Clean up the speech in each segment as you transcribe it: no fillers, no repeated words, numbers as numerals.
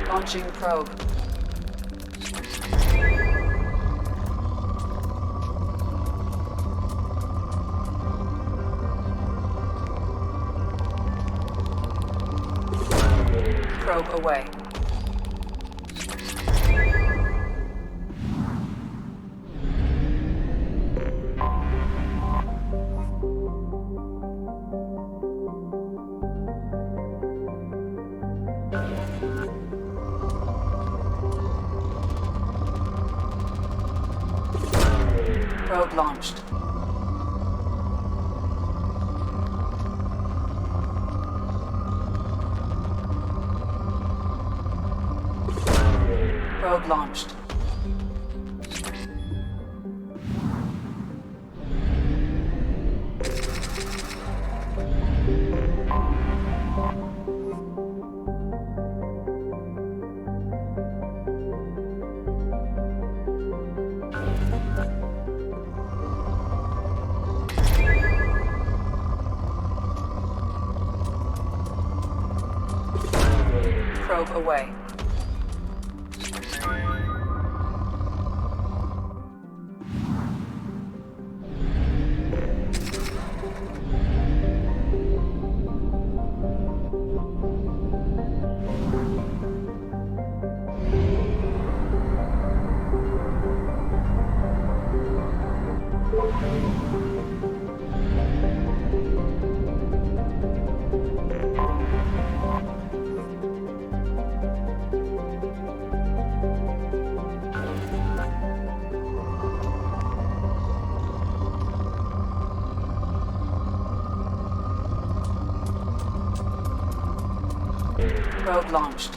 Launching probe. Probe away. Probe launched. Probe launched. Probe away. Probe launched.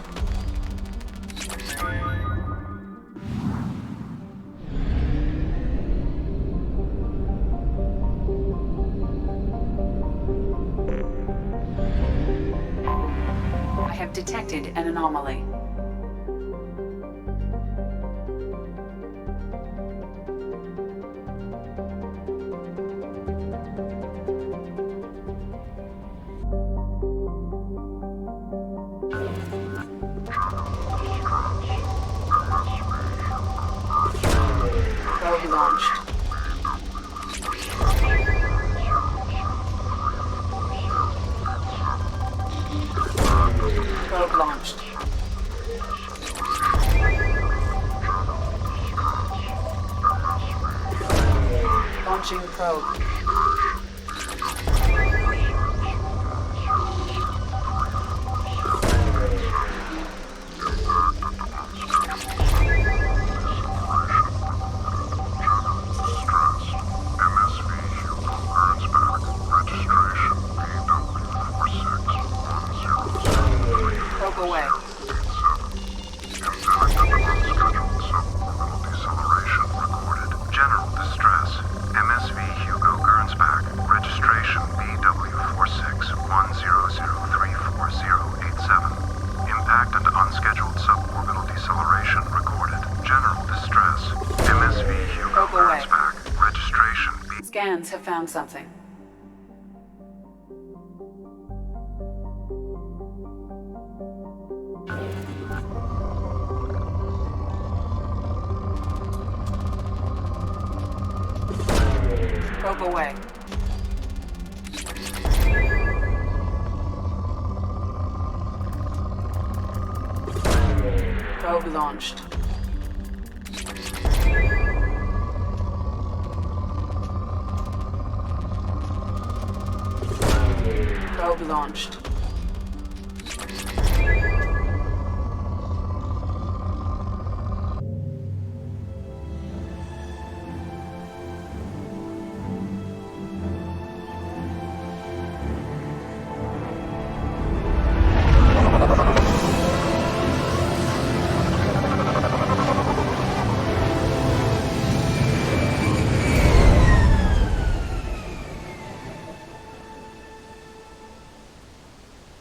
I have detected an anomaly. Probe launched. Probe launched. Launching probe. Probe away. General distress. MSV Hugo Gernsback. Registration BW4610034087. Impact and unscheduled suborbital deceleration recorded. General distress. MSV Hugo Probe away. Gernsback. Registration B. Scans have found something. Probe away. Probe launched. Probe launched.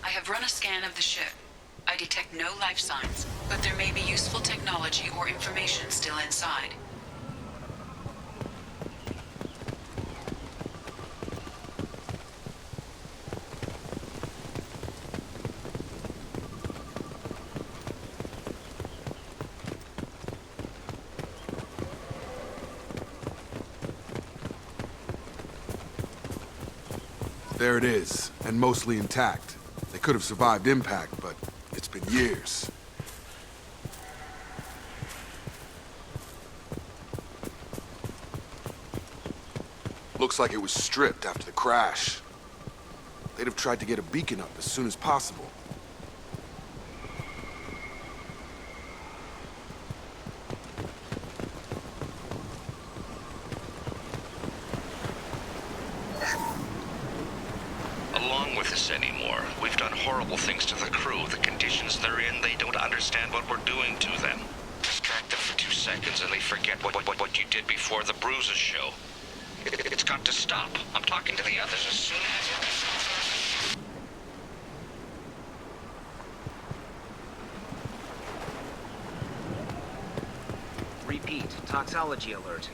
I have run a scan of the ship. I detect no life signs, but there may be useful technology or information still inside. There it is, and mostly intact. They could have survived impact, but it's been years. Looks like it was stripped after the crash. They'd have tried to get a beacon up as soon as possible. Along with us anymore. We've done horrible things to the crew. The conditions they're in, they don't understand what we're doing to them. Distract them for 2 seconds and they forget what you did before the bruises show. It's got to stop. I'm talking to the others as soon as... Repeat, toxology alert.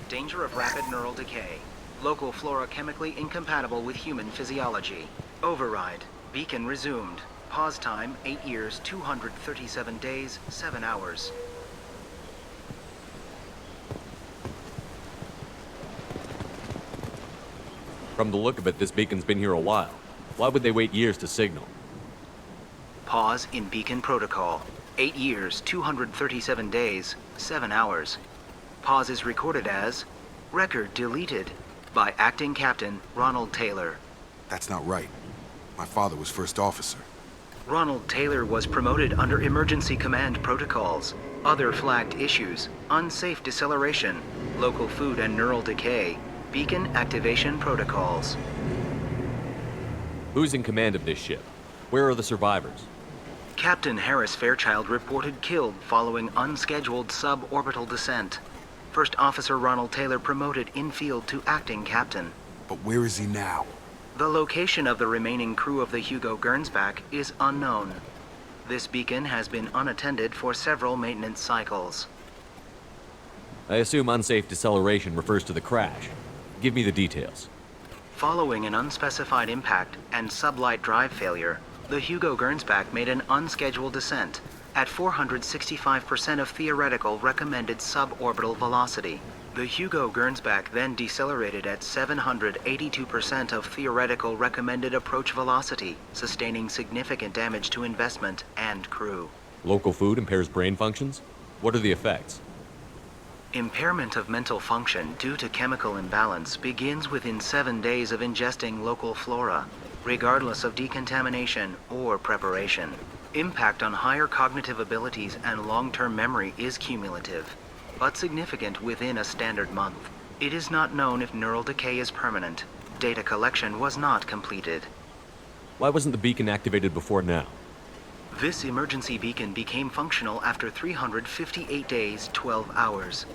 Danger of rapid neural decay. Local flora chemically incompatible with human physiology. Override. Beacon resumed. Pause time, 8 years, 237 days, 7 hours. From the look of it, this beacon's been here a while. Why would they wait years to signal? Pause in beacon protocol. 8 years, 237 days, 7 hours. Pause is recorded as record deleted by Acting Captain Ronald Taylor. That's not right. My father was first officer. Ronald Taylor was promoted under emergency command protocols. Other flagged issues: unsafe deceleration, local food and neural decay, beacon activation protocols. Who's in command of this ship? Where are the survivors? Captain Harris Fairchild reported killed following unscheduled suborbital descent. First Officer Ronald Taylor promoted in-field to acting captain. But where is he now? The location of the remaining crew of the Hugo Gernsback is unknown. This beacon has been unattended for several maintenance cycles. I assume unsafe deceleration refers to the crash. Give me the details. Following an unspecified impact and sublight drive failure, the Hugo Gernsback made an unscheduled descent at 465% of theoretical recommended suborbital velocity. The Hugo Gernsback then decelerated at 782% of theoretical recommended approach velocity, sustaining significant damage to investment and crew. Local food impairs brain functions? What are the effects? Impairment of mental function due to chemical imbalance begins within 7 days of ingesting local flora, regardless of decontamination or preparation. Impact on higher cognitive abilities and long-term memory is cumulative, but significant within a standard month. It is not known if neural decay is permanent. Data collection was not completed. Why wasn't the beacon activated before now? This emergency beacon became functional after 358 days, 12 hours,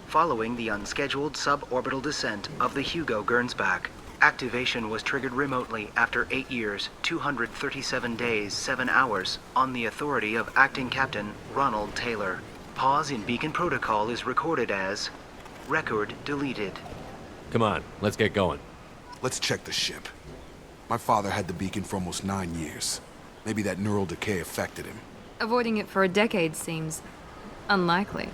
following the unscheduled suborbital descent of the Hugo Gernsback. Activation was triggered remotely after 8 years, 237 days, 7 hours, on the authority of Acting Captain Ronald Taylor. Pause in beacon protocol is recorded as record deleted. Come on, let's get going. Let's check the ship. My father had the beacon for almost 9 years. Maybe that neural decay affected him. Avoiding it for a decade seems unlikely.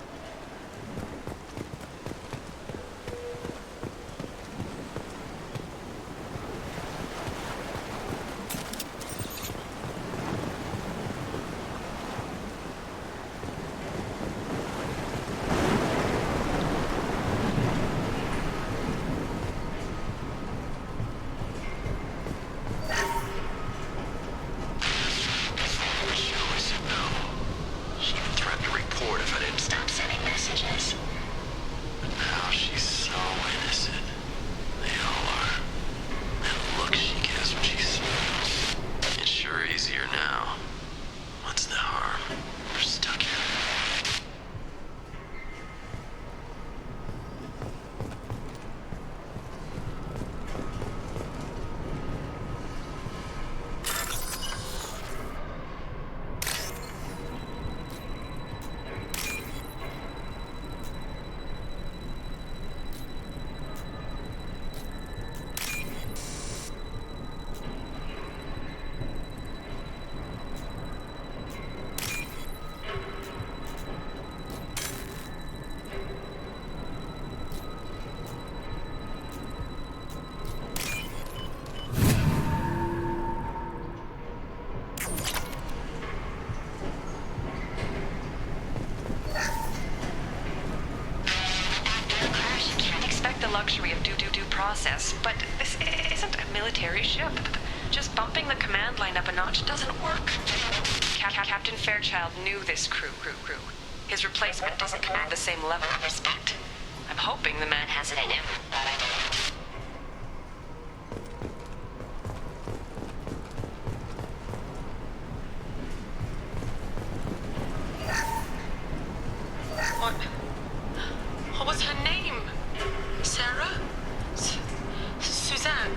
She threatened to report if I didn't stop sending but this isn't a military ship. Just bumping the command line up a notch doesn't work. Captain Fairchild knew this crew. His replacement doesn't command the same level of respect. I'm hoping the man has it in him. What was her name? Sarah? Suzanne?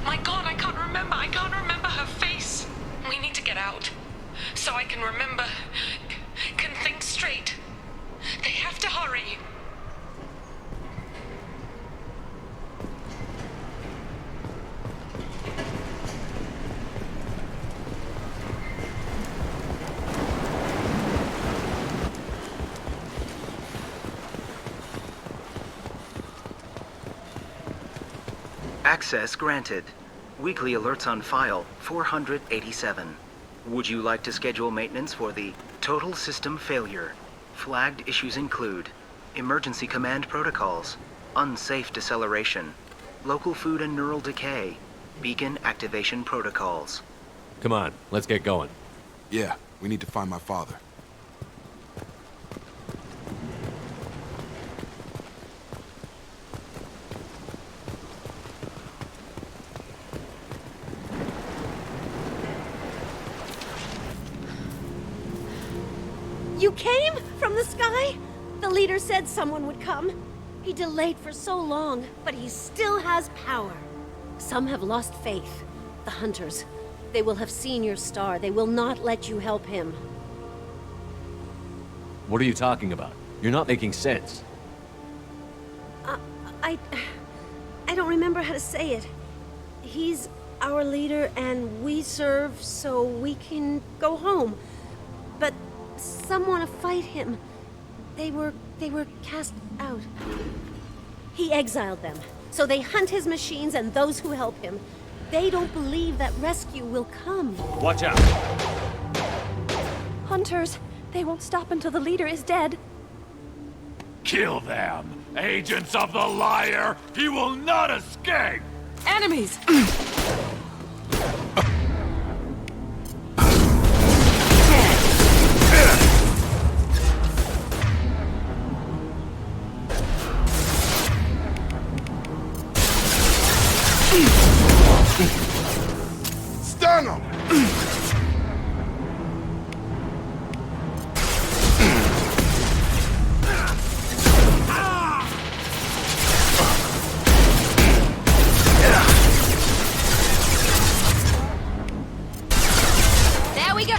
My God, I can't remember. I can't remember her face. We need to get out. So I can remember. Can think straight. They have to hurry. Access granted. Weekly alerts on file, 487. Would you like to schedule maintenance for the total system failure? Flagged issues include emergency command protocols, unsafe deceleration, local food and neural decay, beacon activation protocols. Come on, let's get going. Yeah, we need to find my father. You came from the sky? The leader said someone would come. He delayed for so long, but he still has power. Some have lost faith. The hunters. They will have seen your star. They will not let you help him. What are you talking about? You're not making sense. I don't remember how to say it. He's our leader and we serve so we can go home. But some want to fight him. They were cast out. He exiled them, so they hunt his machines and those who help him. They don't believe that rescue will come. Watch out! Hunters, they won't stop until the leader is dead. Kill them! Agents of the liar! He will not escape! Enemies! Stun him! There we go!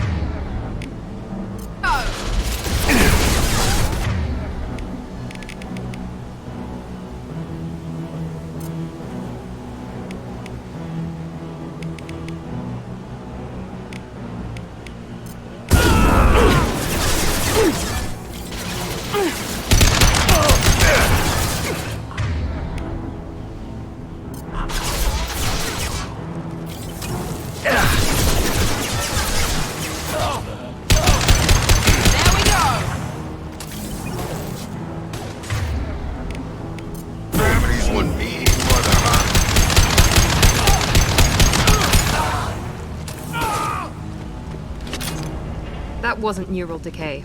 That wasn't neural decay.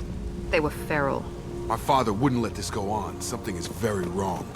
They were feral. My father wouldn't let this go on. Something is very wrong.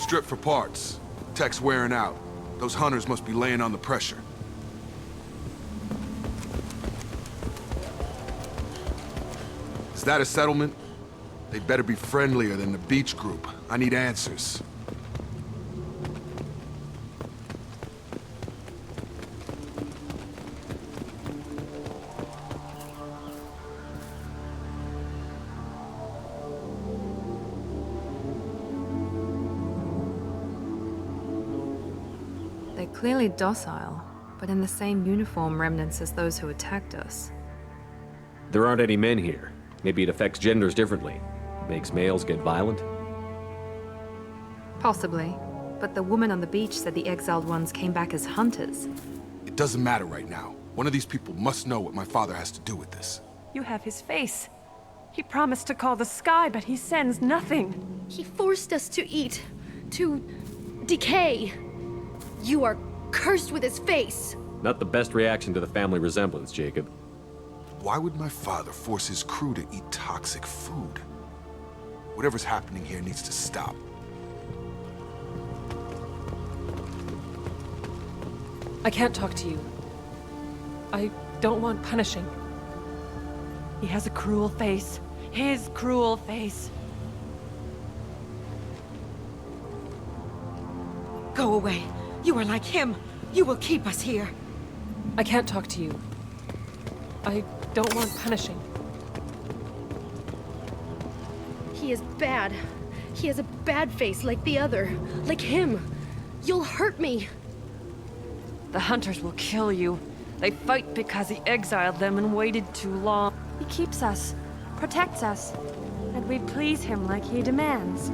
Strip for parts. Tech's wearing out. Those hunters must be laying on the pressure. Is that a settlement? They'd better be friendlier than the beach group. I need answers. They're clearly docile, but in the same uniform remnants as those who attacked us. There aren't any men here. Maybe it affects genders differently. Makes males get violent? Possibly. But the woman on the beach said the exiled ones came back as hunters. It doesn't matter right now. One of these people must know what my father has to do with this. You have his face. He promised to call the sky, but he sends nothing. He forced us to eat, to decay. You are cursed with his face. Not the best reaction to the family resemblance, Jacob. Why would my father force his crew to eat toxic food? Whatever's happening here needs to stop. I can't talk to you. I don't want punishing. He has a cruel face. His cruel face. Go away. You are like him. You will keep us here. I can't talk to you. I don't want punishing. He is bad. He has a bad face like the other. Like him. You'll hurt me. The hunters will kill you. They fight because he exiled them and waited too long. He keeps us, protects us, and we please him like he demands.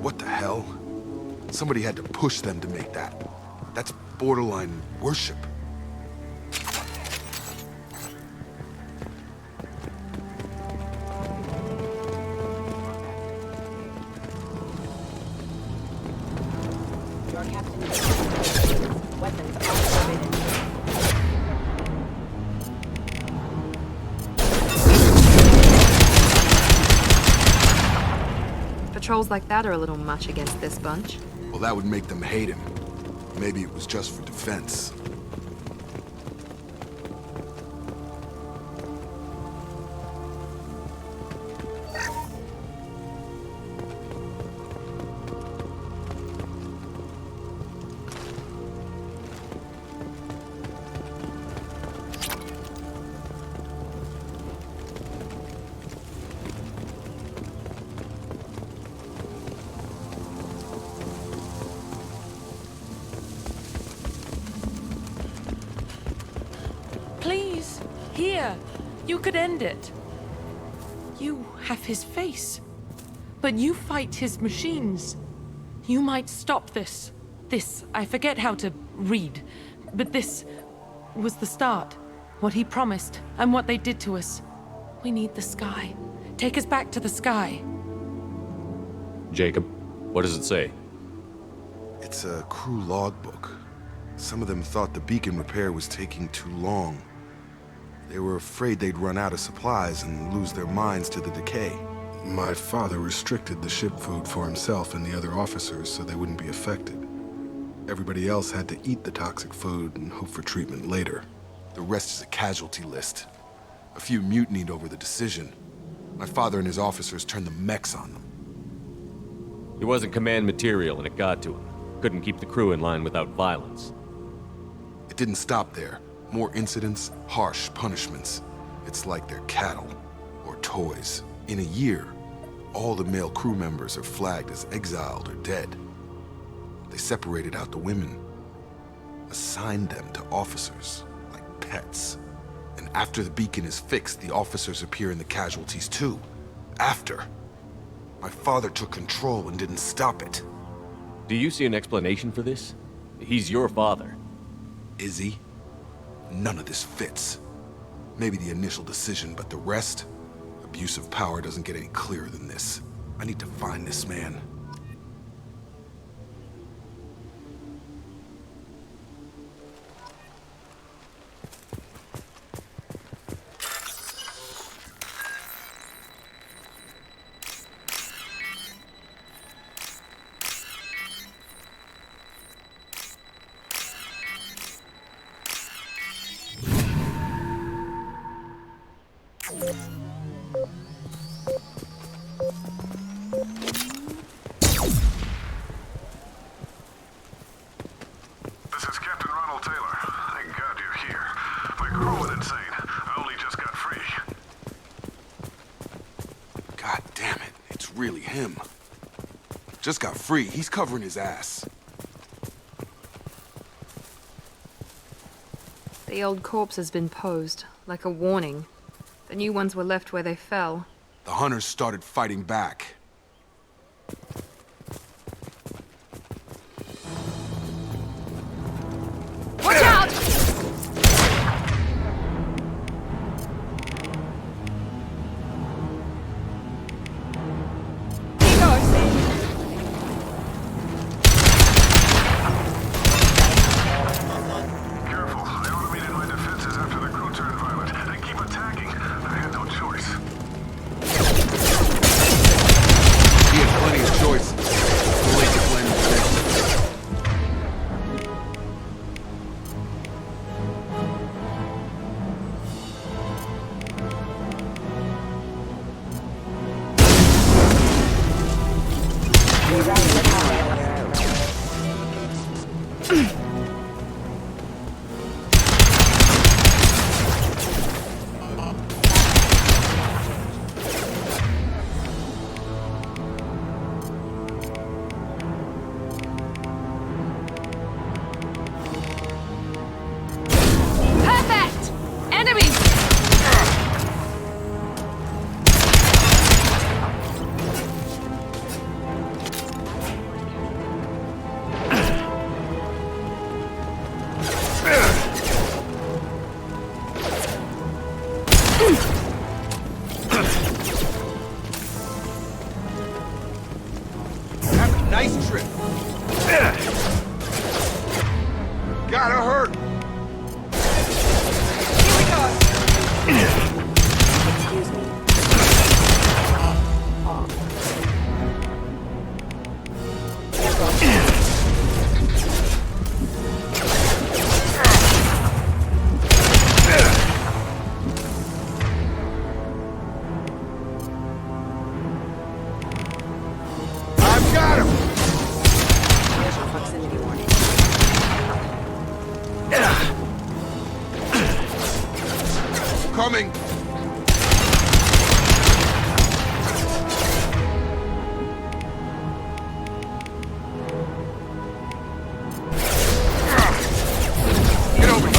What the hell? Somebody had to push them to make that. That's borderline worship. Your captain is weapons activated. Patrols like that are a little much against this bunch. Well, that would make them hate him. Maybe it was just for defense. Please, here. You could end it. You have his face. But you fight his machines. You might stop this. This, I forget how to read. But this was the start. What he promised, and what they did to us. We need the sky. Take us back to the sky. Jacob, what does it say? It's a crew logbook. Some of them thought the beacon repair was taking too long. They were afraid they'd run out of supplies and lose their minds to the decay. My father restricted the ship food for himself and the other officers so they wouldn't be affected. Everybody else had to eat the toxic food and hope for treatment later. The rest is a casualty list. A few mutinied over the decision. My father and his officers turned the mechs on them. He wasn't command material and it got to him. Couldn't keep the crew in line without violence. It didn't stop there. More incidents, harsh punishments. It's like they're cattle or toys. In a year, all the male crew members are flagged as exiled or dead. They separated out the women, assigned them to officers, like pets. And after the beacon is fixed, the officers appear in the casualties too. After. My father took control and didn't stop it. Do you see an explanation for this? He's your father. Is he? None of this fits. Maybe the initial decision, but the rest? Abuse of power doesn't get any clearer than this. I need to find this man. Really him. Just got free. He's covering his ass. The old corpse has been posed, like a warning. The new ones were left where they fell. The hunters started fighting back. Watch out! Careful. I automated my defenses after the crew turned violent. They keep attacking. I had no choice. He had plenty of choices. Too late to blame him. Perfect! Enemies! Have a nice trip. Gotta hurt. Excuse me. I've got him. There's your proximity warning. Coming. Get over here.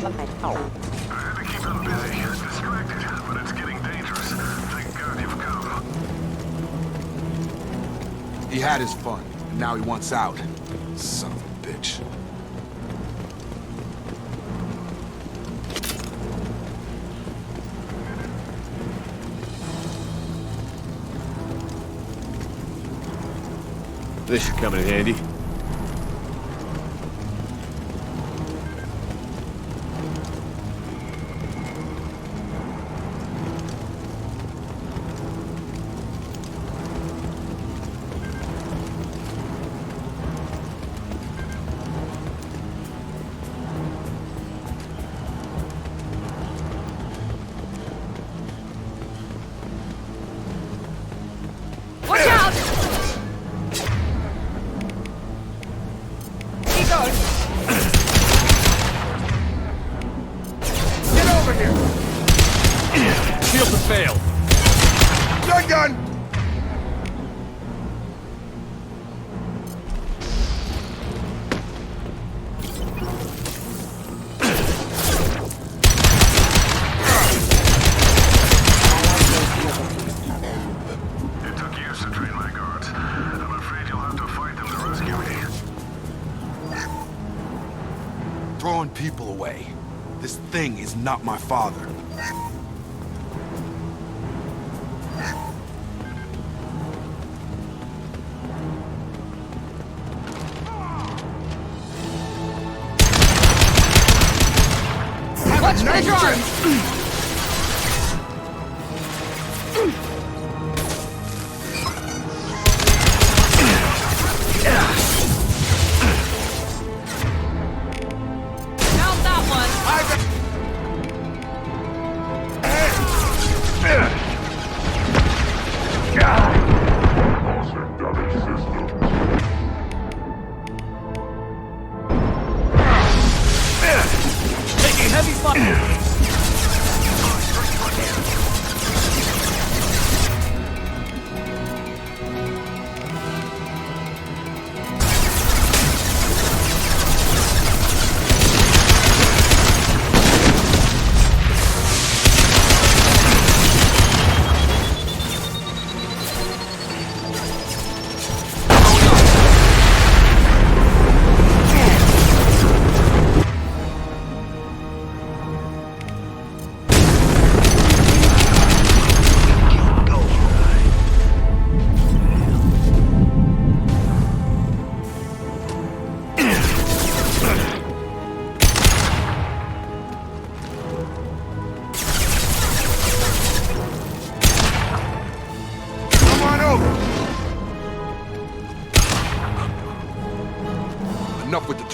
I had to keep them busy, distracted, but it's getting dangerous. Thank God you've come. He had his fun, and now he wants out. Son of a bitch. This should come in handy. Watch out! Get over here. Shields have failed. Gun! It took years to train my guards. I'm afraid you'll have to fight them to rescue me. Throwing people away. This thing is not my father. Watch for the drone! Found that one! Taking heavy fire.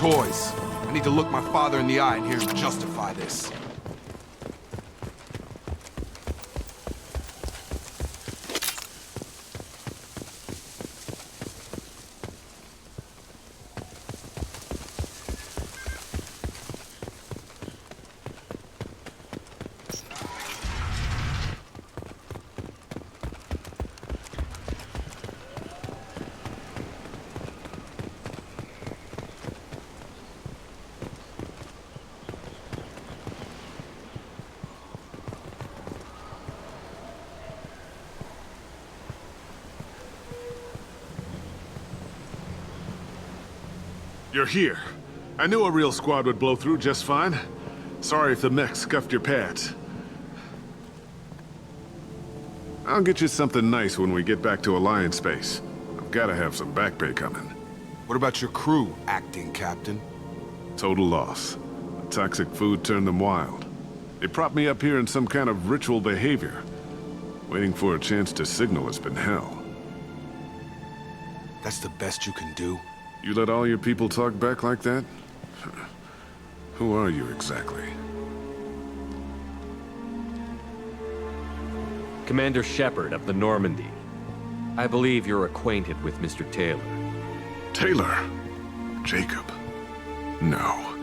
toys. I need to look my father in the eye and hear him justify this. You're here. I knew a real squad would blow through just fine. Sorry if the mech scuffed your pads. I'll get you something nice when we get back to Alliance space. I've gotta have some back pay coming. What about your crew, acting captain? Total loss. The toxic food turned them wild. They propped me up here in some kind of ritual behavior. Waiting for a chance to signal has been hell. That's the best you can do? You let all your people talk back like that? Who are you exactly? Commander Shepard of the Normandy. I believe you're acquainted with Mr. Taylor. Taylor? Jacob? No.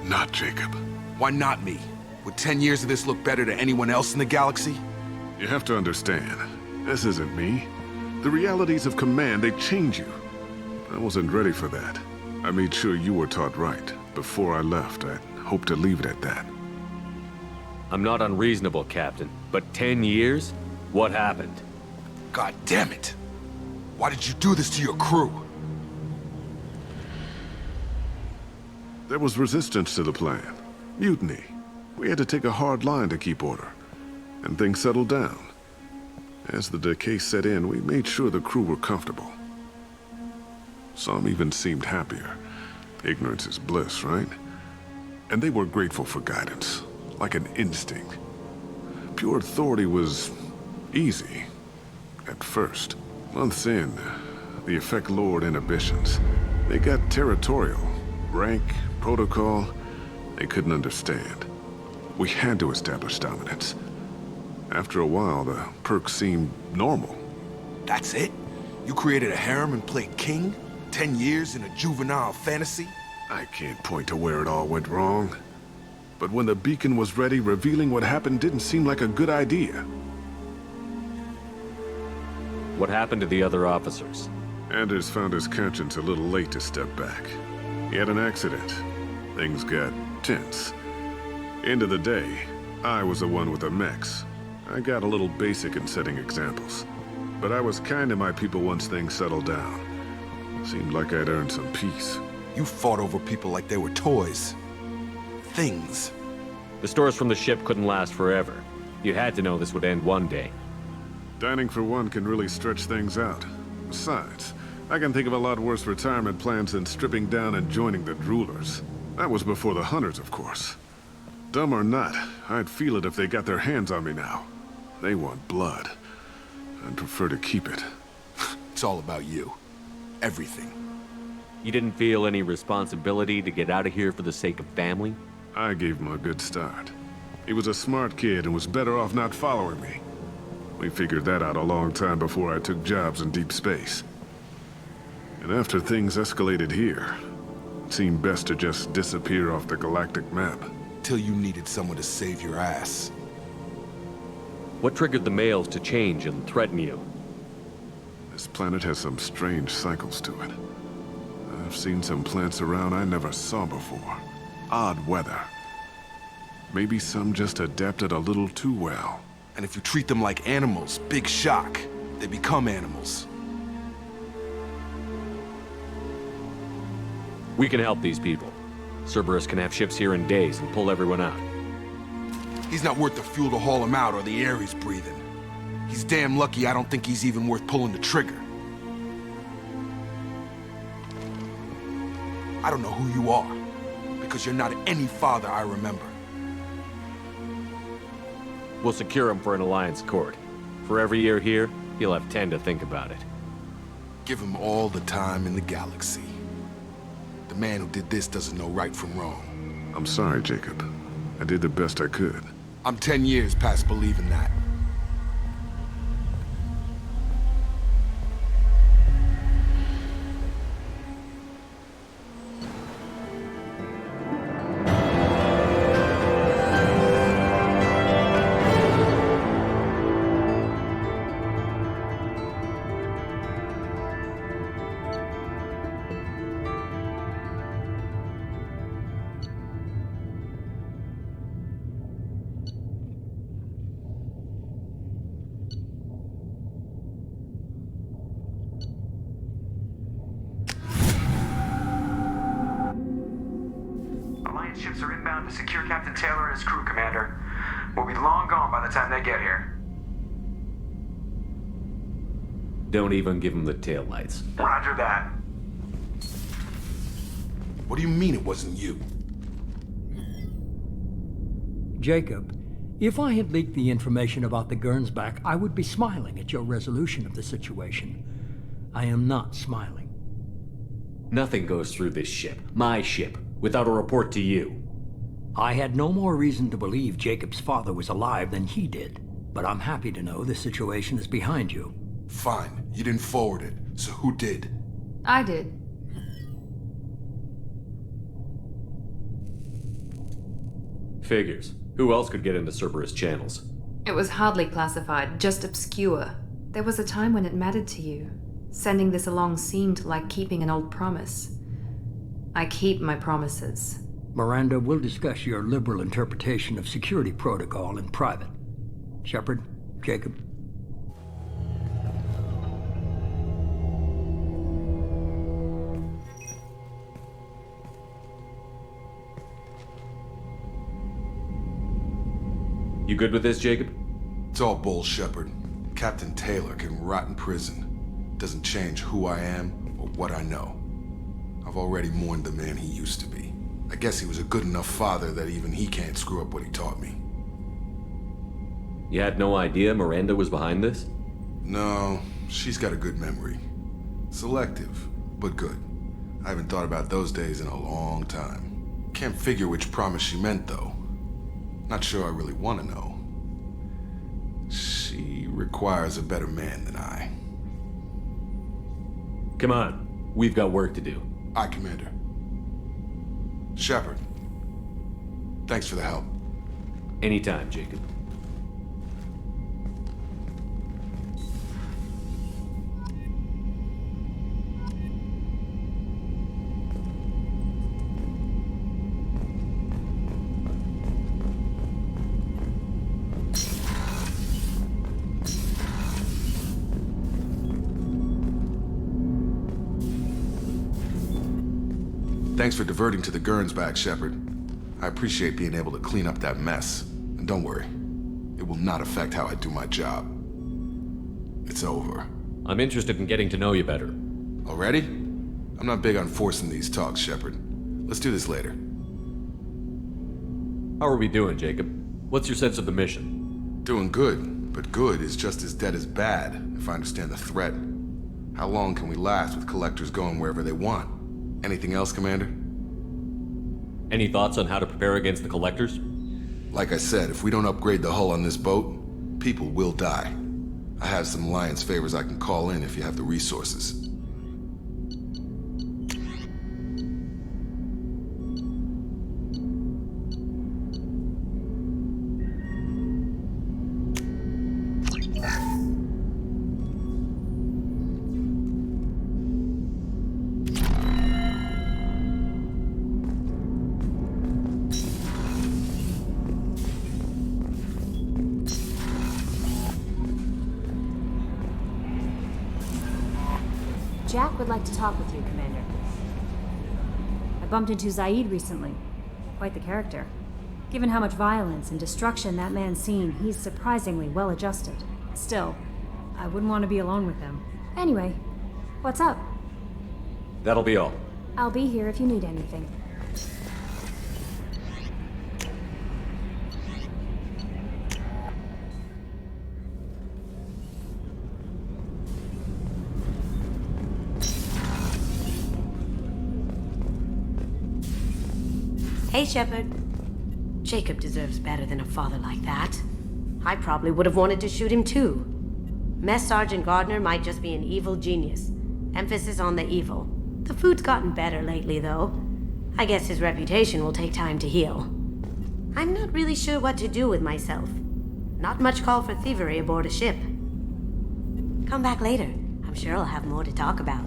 Not Jacob. Why not me? Would 10 years of this look better to anyone else in the galaxy? You have to understand, this isn't me. The realities of command, they change you. I wasn't ready for that. I made sure you were taught right. Before I left, I hoped to leave it at that. I'm not unreasonable, Captain, but 10 years? What happened? God damn it! Why did you do this to your crew? There was resistance to the plan. Mutiny. We had to take a hard line to keep order. And things settled down. As the decay set in, we made sure the crew were comfortable. Some even seemed happier. Ignorance is bliss, right? And they were grateful for guidance, like an instinct. Pure authority was easy, at first. Months in, the effect lowered inhibitions. They got territorial. Rank, protocol, they couldn't understand. We had to establish dominance. After a while, the perks seemed normal. That's it? You created a harem and played king? 10 years in a juvenile fantasy? I can't point to where it all went wrong. But when the beacon was ready, revealing what happened didn't seem like a good idea. What happened to the other officers? Anders found his conscience a little late to step back. He had an accident. Things got tense. End of the day, I was the one with the mechs. I got a little basic in setting examples. But I was kind to my people once things settled down. Seemed like I'd earned some peace. You fought over people like they were toys. Things. The stores from the ship couldn't last forever. You had to know this would end one day. Dining for one can really stretch things out. Besides, I can think of a lot worse retirement plans than stripping down and joining the droolers. That was before the hunters, of course. Dumb or not, I'd feel it if they got their hands on me now. They want blood. I'd prefer to keep it. It's all about you. Everything. You didn't feel any responsibility to get out of here for the sake of family? I gave him a good start. He was a smart kid and was better off not following me. We figured that out a long time before I took jobs in deep space. And after things escalated here, it seemed best to just disappear off the galactic map. Till you needed someone to save your ass. What triggered the males to change and threaten you? This planet has some strange cycles to it. I've seen some plants around I never saw before. Odd weather. Maybe some just adapted a little too well. And if you treat them like animals, big shock. They become animals. We can help these people. Cerberus can have ships here in days and pull everyone out. He's not worth the fuel to haul him out or the air he's breathing. He's damn lucky I don't think he's even worth pulling the trigger. I don't know who you are, because you're not any father I remember. We'll secure him for an Alliance court. For every year here, he'll have 10 to think about it. Give him all the time in the galaxy. The The man who did this doesn't know right from wrong. I'm sorry, Jacob. I did the best I could. I'm 10 years past believing that. Alliance ships are inbound to secure Captain Taylor and his crew, Commander. We'll be long gone by the time they get here. Don't even give him the taillights. Roger that. What do you mean it wasn't you? Jacob, if I had leaked the information about the Gernsback, I would be smiling at your resolution of the situation. I am not smiling. Nothing goes through this ship, my ship, without a report to you. I had no more reason to believe Jacob's father was alive than he did, but I'm happy to know the situation is behind you. Fine, you didn't forward it, so who did? I did. Figures. Who else could get into Cerberus channels? It was hardly classified, just obscure. There was a time when it mattered to you. Sending this along seemed like keeping an old promise. I keep my promises. Miranda, we'll discuss your liberal interpretation of security protocol in private. Shepard, Jacob. You good with this, Jacob? It's all bull, Shepard. Captain Taylor can rot in prison. Doesn't change who I am or what I know. I've already mourned the man he used to be. I guess he was a good enough father that even he can't screw up what he taught me. You had no idea Miranda was behind this? No, she's got a good memory. Selective, but good. I haven't thought about those days in a long time. Can't figure which promise she meant, though. Not sure I really want to know. She requires a better man than I. Come on, we've got work to do. Aye, Commander. Shepard, thanks for the help. Anytime, Jacob. Thanks for diverting to the Gernsback, Shepard. I appreciate being able to clean up that mess. And don't worry, it will not affect how I do my job. It's over. I'm interested in getting to know you better. Already? I'm not big on forcing these talks, Shepard. Let's do this later. How are we doing, Jacob? What's your sense of the mission? Doing good, but good is just as dead as bad, if I understand the threat. How long can we last with collectors going wherever they want? Anything else, Commander? Any thoughts on how to prepare against the Collectors? Like I said, if we don't upgrade the hull on this boat, people will die. I have some Alliance favors I can call in if you have the resources. Jack would like to talk with you, Commander. I bumped into Zaid recently. Quite the character. Given how much violence and destruction that man's seen, he's surprisingly well adjusted. Still, I wouldn't want to be alone with him. Anyway, what's up? That'll be all. I'll be here if you need anything. Hey, Shepard. Jacob deserves better than a father like that. I probably would have wanted to shoot him too. Mess Sergeant Gardner might just be an evil genius. Emphasis on the evil. The food's gotten better lately, though. I guess his reputation will take time to heal. I'm not really sure what to do with myself. Not much call for thievery aboard a ship. Come back later. I'm sure I'll have more to talk about.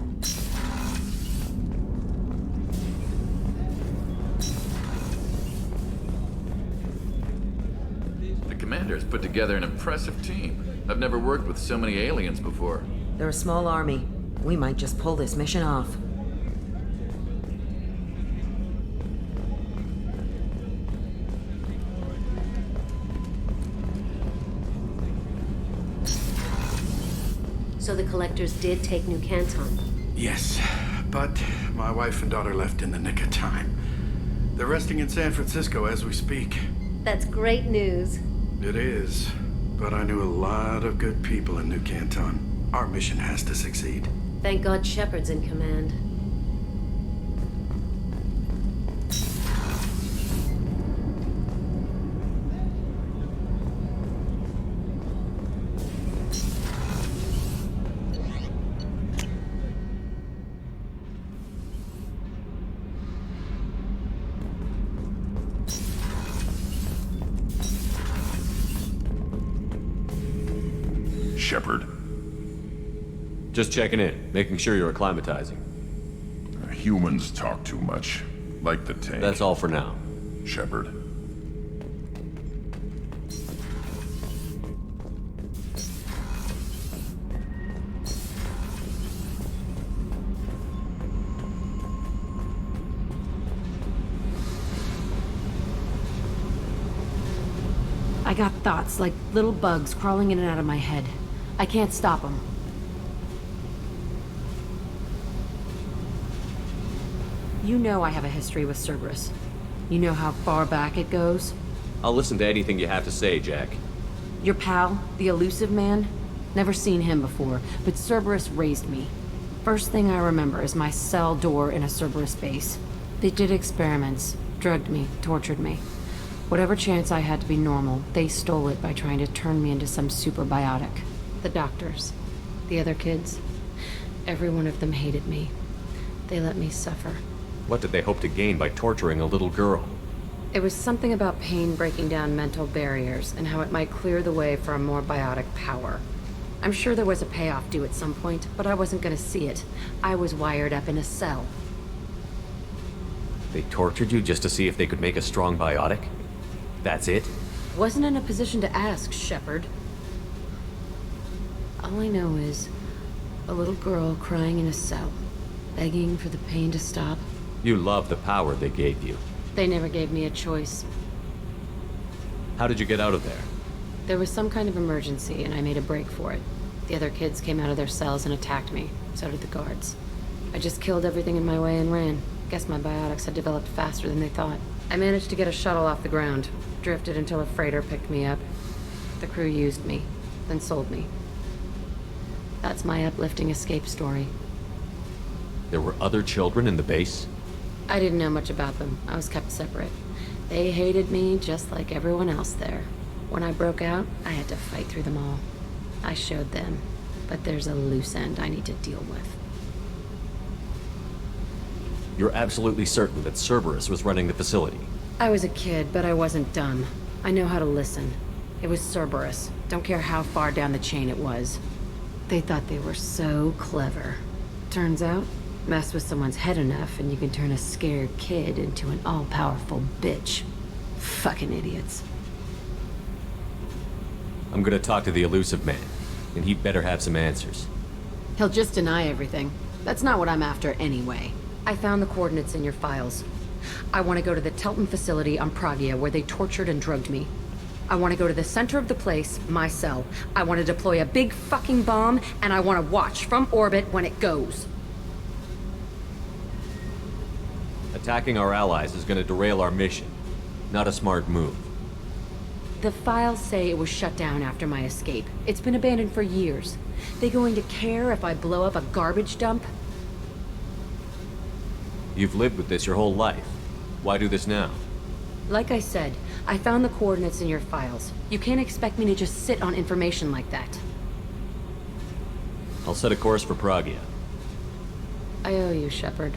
The commander's put together an impressive team. I've never worked with so many aliens before. They're a small army. We might just pull this mission off. So the collectors did take New Canton. Yes, but my wife and daughter left in the nick of time. They're resting in San Francisco as we speak. That's great news. It is, but I knew a lot of good people in New Canton. Our mission has to succeed. Thank God Shepard's in command. Shepard. Just checking in, making sure you're acclimatizing. Humans talk too much, like the tank. That's all for now. Shepard. I got thoughts like little bugs crawling in and out of my head. I can't stop them. You know I have a history with Cerberus. You know how far back it goes? I'll listen to anything you have to say, Jack. Your pal, the elusive man? Never seen him before, but Cerberus raised me. First thing I remember is my cell door in a Cerberus base. They did experiments, drugged me, tortured me. Whatever chance I had to be normal, they stole it by trying to turn me into some superbiotic. The doctors, the other kids, every one of them hated me. They let me suffer. What did they hope to gain by torturing a little girl? It was something about pain breaking down mental barriers and how it might clear the way for a more biotic power. I'm sure there was a payoff due at some point, but I wasn't gonna see it. I was wired up in a cell. They tortured you just to see if they could make a strong biotic? That's it? Wasn't in a position to ask, Shepard. All I know is a little girl crying in a cell, begging for the pain to stop. You love the power they gave you. They never gave me a choice. How did you get out of there? There was some kind of emergency, and I made a break for it. The other kids came out of their cells and attacked me. So did the guards. I just killed everything in my way and ran. Guess my biotics had developed faster than they thought. I managed to get a shuttle off the ground. Drifted until a freighter picked me up. The crew used me, then sold me. That's my uplifting escape story. There were other children in the base? I didn't know much about them. I was kept separate. They hated me just like everyone else there. When I broke out, I had to fight through them all. I showed them, but there's a loose end I need to deal with. You're absolutely certain that Cerberus was running the facility? I was a kid, but I wasn't dumb. I know how to listen. It was Cerberus. Don't care how far down the chain it was. They thought they were so clever. Turns out, mess with someone's head enough and you can turn a scared kid into an all-powerful bitch. Fucking idiots. I'm gonna talk to the elusive man, and he'd better have some answers. He'll just deny everything. That's not what I'm after anyway. I found the coordinates in your files. I want to go to the Telton facility on Pragia where they tortured and drugged me. I want to go to the center of the place, my cell. I want to deploy a big fucking bomb, and I want to watch from orbit when it goes. Attacking our allies is gonna derail our mission. Not a smart move. The files say it was shut down after my escape. It's been abandoned for years. They going to care if I blow up a garbage dump? You've lived with this your whole life. Why do this now? Like I said, I found the coordinates in your files. You can't expect me to just sit on information like that. I'll set a course for Pragia. I owe you, Shepard.